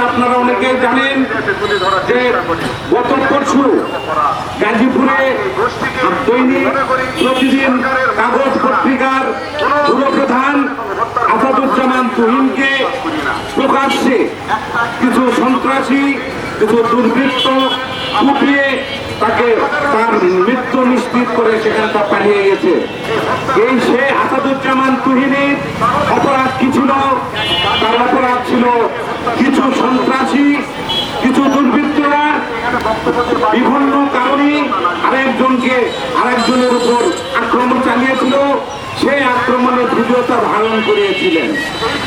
আপনারা অনেকেই জানেন যে গত পরশু গাজীপুরে দৈনিক প্রতিদিন কাগজ পত্রিকার প্রধান আসাদুজ্জামান তুহিনকে প্রকাশ্যে কিছু সন্ত্রাসী কিছু দুর্বৃত্ত কুপিয়ে তাকে তার মৃত্যু নিশ্চিত করে সেখানটা পালিয়ে গেছে। এই সে আসাদুজ্জামান তুহিনের অপরাধ কি ছিল? তার অপরাধ ছিল কিছু সন্ত্রাসী কিছু দুর্বৃত্তরা বিভিন্ন কারণে আরেকজনের উপর আক্রমণ চালিয়েছিল। সেই আক্রমণের ভিডিওটা ধারণ করিয়েছিলেন।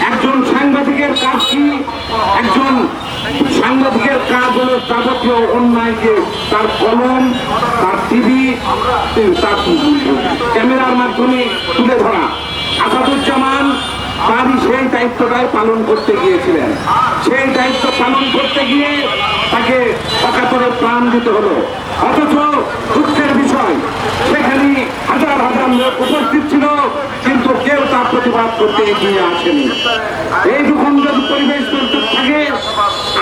একজন সাংবাদিকের কাজ কি? একজন সাংবাদিকের কাজ হলো যাবতীয় অন্যায়কে তার কলম তার টিভি তার ক্যামেরার মাধ্যমে তুলে ধরা। আসাদুজ্জামান তারই সেই দায়িত্বটাই পালন করতে গিয়েছিলেন। সেই দায়িত্ব পালন করতে গিয়ে তাকে অকাতরে প্রাণ দিতে হলো। অথচ দুঃখের বিষয় সেখানে হাজার হাজার লোক উপস্থিত ছিল, কিন্তু কেউ তার প্রতিবাদ করতে এগিয়ে আসেনি। এইরকম যদি পরিবেশ চলতে থাকে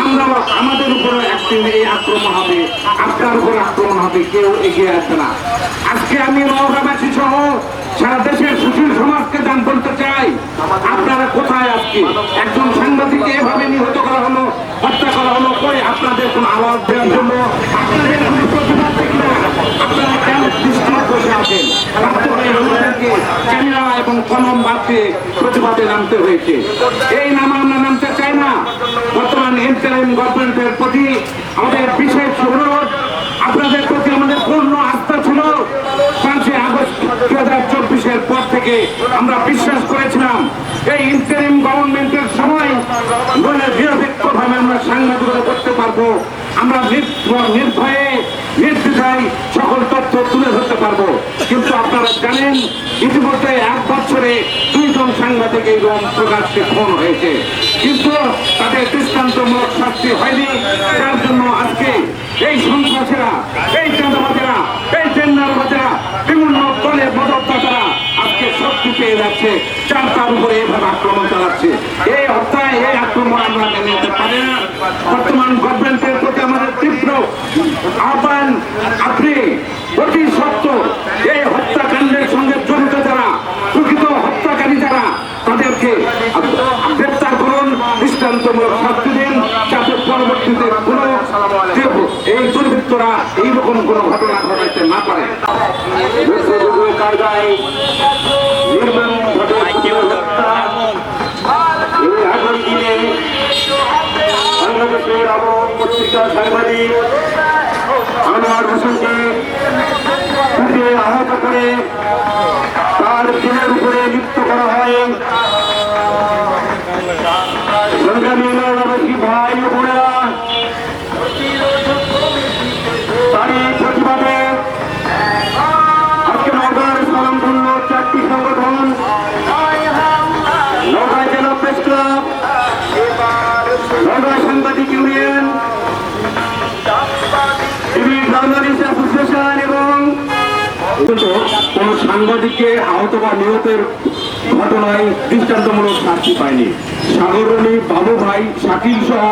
আমরা আমাদের উপরে একদিন এই আক্রমণ হবে, আপনার উপর আক্রমণ হবে, কেউ এগিয়ে আসবে না। আজকে আমি নওগাঁবাসী সহ সারা দেশের সুশীল সমাজকে দান বলতে চাই, আপনারা কোথায়? আজকে একজন সাংবাদিককে এভাবে নিহত করা হলো, হত্যা করা হলো, কই আপনাদের কোন আওয়াজ দেওয়ার জন্য আপনাদের কোন প্রতিবাদ দেখি না? আপনারা কেন দৃষ্টি বসে আছেন? আমাদেরকে ক্যামেরা এবং কলম বাদে প্রতিবাদে নামতে হয়েছে। এই নামে আমরা নামতে চাই না। বর্তমান ইন্টারিম গভর্নমেন্টের প্রতি আমাদের বিশেষ অনুরোধ, আপনাদের প্রতি আমাদের পূর্ণ আস্থা ছিল। 5 আগস্ট 2024-এর পর থেকে আমরা বিশ্বাস করেছিলাম এই ইন্টারিম গভর্নমেন্টের সময় নিরপেক্ষভাবে আমরা সাংবাদিকতা করতে পারবো, আমরা নির্ভয়ে নির্দ্বিধায় সকল তথ্য তুলে ধরতে পারবো। কিন্তু আপনারা জানেন ইতিমধ্যে 1 বছরে 2 জন সাংবাদিক এইরকম প্রকাশ্যে খুন হয়েছে, কিন্তু তাদের দৃষ্টান্তমূলক শাস্তি হয়নি। যার জন্য আজকে এই সন্ত্রাসীরা, এই চাঁদাবাজেরা, এই টেন্ডারবাজেরা, বিভিন্ন দলের মদতদাতারা আজকে শক্তি পেয়ে যাচ্ছে, যার তার উপরে এভাবে আক্রমণ চালাচ্ছে। এই হত্যায় এই আক্রমণ আমরা মেনে নিতে পারি না। বর্তমান গভর্নমেন্টের প্রতি আমাদের তীব্র আহ্বান, আপনি অতি সত্ত্বর এই হত্যাকাণ্ডের সঙ্গে জড়িত যারা, প্রকৃত হত্যাকারী যারা, তাদেরকে গ্রেপ্তার করুন, দৃষ্টান্তমূলক শাস্তি দিন, যাতে পরবর্তীতে কোনো এই দুর্বৃত্তরা এইরকম কোনো ঘটনা ঘটাইতে না পারে। বাংলাদেশের আবহাওয়া পত্রিকা সাংবাদিক আনোয়ার হোসেনকে পিটিয়ে আহত করে তার দিনের উপরে লিপ্ত করা হয়। সংগ্রামী নওগাঁবাসী ভাই ও বোনেরা, তারই প্রতিবাদে আজকে নওগাঁর স্বনামধন্য 4টি সংগঠন, নওগাঁ জেলা প্রেস ক্লাব, নওগাঁ সাংবাদিক ইউনিয়ন, টিভি জার্নালিস্ট অ্যাসোসিয়েশন এবং কোন সাংবাদিককে আহত বা নিহতের ঘটনায় দৃষ্টান্তমূলক শাস্তি পায়নি। সাগরণী, বাবু ভাই, শাকিল সহ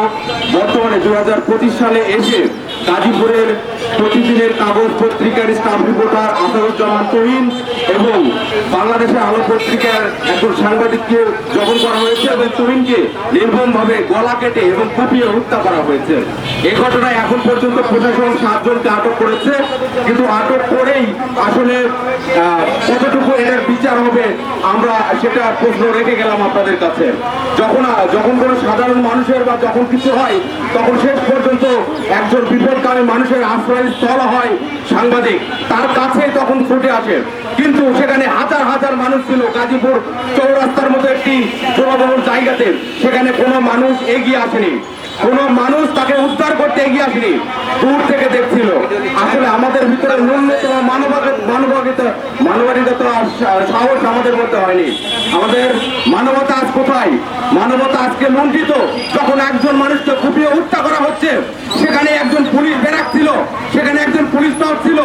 বর্তমানে 2025 সালে এসে গাজীপুরের প্রতিদিনের কাগজ পত্রিকার স্টাফ রিপোর্টার আসাদুজ্জামান তুহিন এবং বাংলাদেশের আলো পত্রিকার একজন সাংবাদিককে জখম করা হয়েছে এবং তুহিনকে নির্মমভাবে গলা কেটে এবং কুপিয়ে হত্যা করা হয়েছে। এই ঘটনায় এখন পর্যন্ত প্রশাসন 7 জনকে আটক করেছে, কিন্তু আটক করেই আসলে কতটুকু এর বিচার হবে আমরা সেটা প্রশ্ন রেখে গেলাম আপনাদের কাছে। যখন কোনো সাধারণ মানুষের বা যখন কিছু হয় তখন শেষ পর্যন্ত একজন বিপদকারী মানুষের আশ্রয়স্থল হয় সাংবাদিক, তার কাছে তখন ছুটে আসে। কিন্তু সেখানে হাজার হাজার মানুষ ছিল গাজীপুর চৌরাস্তার মতো একটি জনবহুল জায়গাতে, সেখানে কোনো মানুষ এগিয়ে আসেনি, কোন মানুষ তাকে উদ্ধার করতে এগিয়ে আসেনি, দূর থেকে দেখছিল। আসলে আমাদের ভিতরে ন্যূনতম মানবাধিকতা সাহস আমাদের মধ্যে হয়নি। আমাদের মানবতা আজ কোথায়? মানবতা আজকে লুণ্ঠিত। যখন একজন মানুষকে কুপিয়ে হত্যা করা হচ্ছে, সেখানে একজন পুলিশ ব্যারাক ছিল, সেখানে একজন পুলিশ টপ ছিল,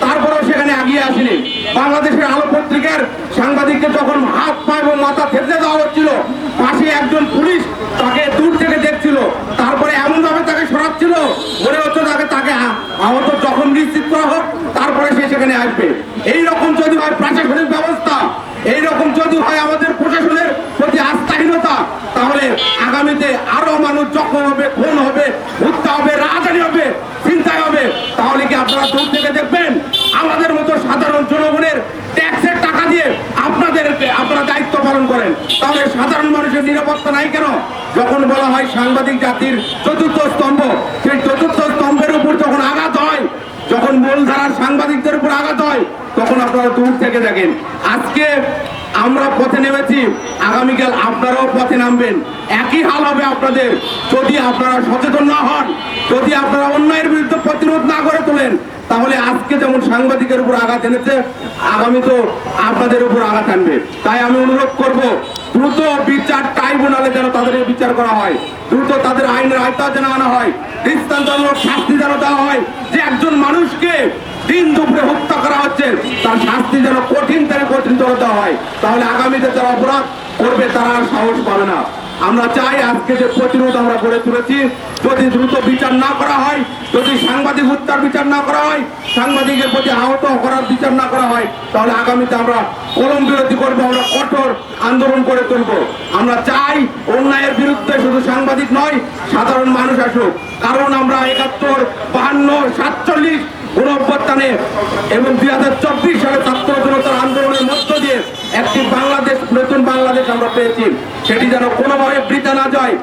তারপরেও সেখানে এগিয়ে আসেনি। বাংলাদেশের আলো পত্রিকার সাংবাদিককে যখন হাত পা এবং মাথা থেতলে দেওয়া হচ্ছিল, পাশে একজন পুলিশ তাকে দূর থেকে দেখছিল, তারপরে তাহলে সাধারণ মানুষের নিরাপত্তা নাই কেন? যখন বলা হয় সাংবাদিক জাতির চতুর্থ স্তম্ভ, সেই চতুর্থ স্তম্ভের উপর যখন আঘাত হয়, যখন মূলধারার সাংবাদিকদের উপর আঘাত হয়, তখন আপনারা দূর থেকে দেখেন। আজকে আমরা পথে নেমেছি, আগামীকাল আপনারাও পথে নামবেন। একই হাল হবে আপনাদের যদি আপনারা সচেতন না হন, যদি আপনারা অন্যায়ের বিরুদ্ধে প্রতিরোধ না করে তোলেন। তাহলে আজকে যেমন সাংবাদিকের উপর আঘাত এনেছে, আগামী তো আপনাদের উপর আঘাত আনবে। তাই আমি অনুরোধ করব, দ্রুত বিচার ট্রাইব্যুনালে যেন তাদের বিচার করা হয়, দ্রুত তাদের আইনের আওতায় যেন আনা হয়, দৃষ্টান্তমূলক শাস্তি যেন দেওয়া হয়। যে একজন মানুষকে দিন দুপুরে হত্যা করা হচ্ছে, তার শাস্তি যেন কঠিন থেকে কঠিনতর দেওয়া হয়। তাহলে আগামীতে যারা অপরাধ করবে তারা আর সাহস পাবে না। আমরা চাই আজকে যে প্রতিরোধ আমরা গড়ে তুলেছি, যদি দ্রুত বিচার না করা হয়, যদি সাংবাদিক হত্যার বিচার না করা হয়, সাংবাদিকের প্রতি আহত করার বিচার না করা হয়, তাহলে আগামীতে আমরা কলম বিরোধী করবো, আমরা কঠোর আন্দোলন করে তুলব। আমরা চাই অন্যায়ের বিরুদ্ধে শুধু সাংবাদিক নয়, সাধারণ মানুষ আসুক। কারণ আমরা 71, 52, 47 গণঅভ্যুত্থানে এবং 2024 সালে ছাত্র জনতার আন্দোলনের মধ্য দিয়ে একটি বাংলাদেশ, নতুন বাংলাদেশ আমরা পেয়েছি। সেটি যেন কোনোভাবে বৃথা না যায়।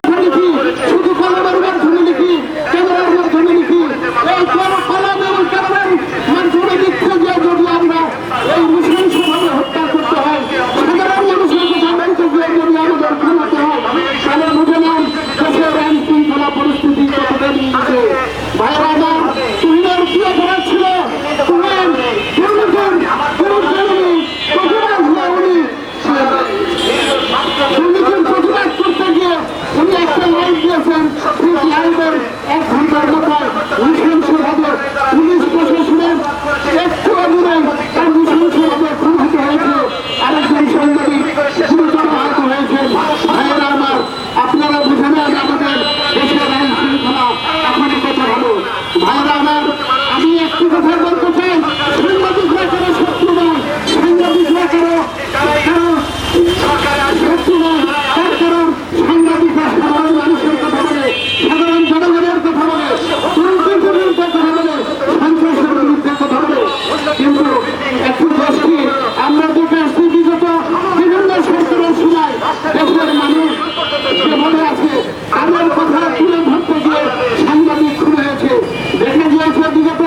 শুধু কলমের মাধ্যমে লিখি, ক্যামেরার মাধ্যমে লিখি, এই কলম এবং ক্যামেরার মাধ্যমে লিখতে গিয়ে যদি আমরা এই নৃশংসভাবে হত্যা করতে হয়, সাধারণ মানুষের কথা বলতে গিয়ে যদি আমাদের থামাতে হয়, তাহলে বুঝে নেন দেশের আইন শৃঙ্খলা পরিস্থিতি কতটা নিয়েছে। ভাইরা আমার, তুহিনের কি অপরাধ ছিল? তুহিন প্রতিবাদ করতে গিয়ে উনি একটা লাইন দিয়েছেন, সেই লাইনের 1 ঘন্টার মাথায় নৃশংসভাবে পুলিশ প্রশাসনের একটু দূরে তার নৃশংসভাবে খুন হতে হয়েছে। আরেকজন সাংবাদিক গুরুতর আহত হয়েছেন। ভাইয়েরা আমার, আপনারা বুঝে নেন আমাদের দেশের আইন শৃঙ্খলা এখনই কথা ভালো। ভাইয়েরা আমার, আমি একটু কথা বলতে চাই, সাংবাদিকরা কারো শত্রু নয়, সাংবাদিকরা কারো শত্রু নয়। তার কারণ সাংবাদিকরা সাধারণ মানুষের কথা বলে, সাধারণ জনগণের কথা বলে, দুর্নীতির বিরুদ্ধে কথা বলে, সন্ত্রাসের বিরুদ্ধে কথা বলে। কিন্তু একটু দেশটি আমরা দেখে আসছি, বিগত বিভিন্ন সরকারের সময় দেশের মানুষ যে মনে আছে তাদের কথা তুলে ধরতে গিয়ে সাংবাদিক খুন হয়েছে। দেখা গিয়েছে বিগত